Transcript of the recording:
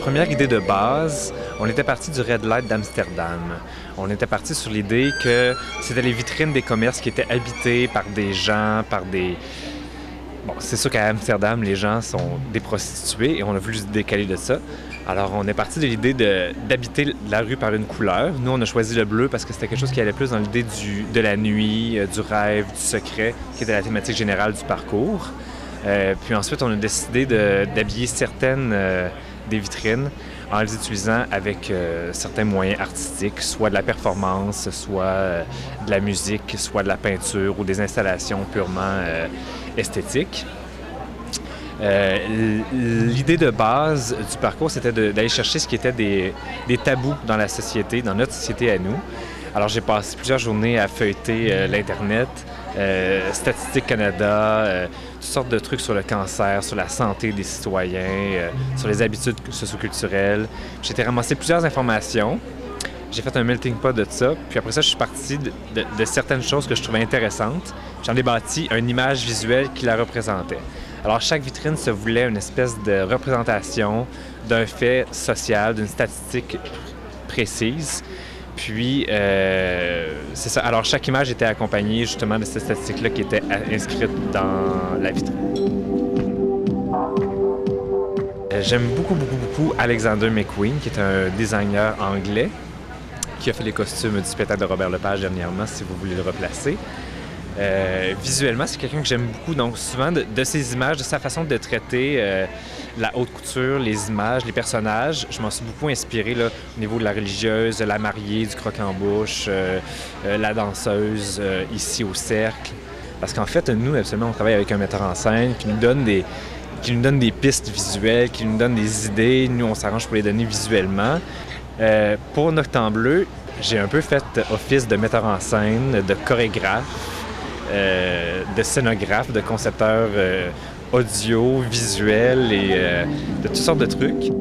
première idée de base, on était parti du Red Light d'Amsterdam. On était parti sur l'idée que c'était les vitrines des commerces qui étaient habitées par des gens, par des... Bon, c'est sûr qu'à Amsterdam, les gens sont des prostituées et on a voulu se décaler de ça. Alors, on est parti de l'idée d'habiter la rue par une couleur. Nous, on a choisi le bleu parce que c'était quelque chose qui allait plus dans l'idée de la nuit, du rêve, du secret, qui était la thématique générale du parcours. Puis ensuite, on a décidé d'habiller certaines des vitrines en les utilisant avec certains moyens artistiques, soit de la performance, soit de la musique, soit de la peinture ou des installations purement esthétiques. L'idée de base du parcours, c'était d'aller chercher ce qui était des tabous dans la société, dans notre société à nous. Alors, j'ai passé plusieurs journées à feuilleter l'Internet, Statistique Canada, toutes sortes de trucs sur le cancer, sur la santé des citoyens, sur les habitudes socioculturelles. J'ai été ramasser plusieurs informations. J'ai fait un melting pot de ça. Puis après ça, je suis parti de certaines choses que je trouvais intéressantes. J'en ai bâti une image visuelle qui la représentait. Alors, chaque vitrine se voulait une espèce de représentation d'un fait social, d'une statistique précise. Puis, c'est ça. Alors, chaque image était accompagnée justement de cette statistique-là qui était inscrite dans la vitrine. J'aime beaucoup Alexander McQueen, qui est un designer anglais qui a fait les costumes du spectacle de Robert Lepage dernièrement, si vous voulez le replacer. Visuellement, c'est quelqu'un que j'aime beaucoup. Donc, souvent, de ses images, de sa façon de traiter la haute couture, les images, les personnages, je m'en suis beaucoup inspiré là, au niveau de la religieuse, de la mariée, du croque-en-bouche, la danseuse ici au cercle. Parce qu'en fait, nous, absolument, on travaille avec un metteur en scène qui nous donne des pistes visuelles, qui nous donne des idées. Nous, on s'arrange pour les donner visuellement. Pour Noctembre Bleu, j'ai un peu fait office de metteur en scène, de chorégraphe, de scénographe, de concepteur audio, visuel et de toutes sortes de trucs.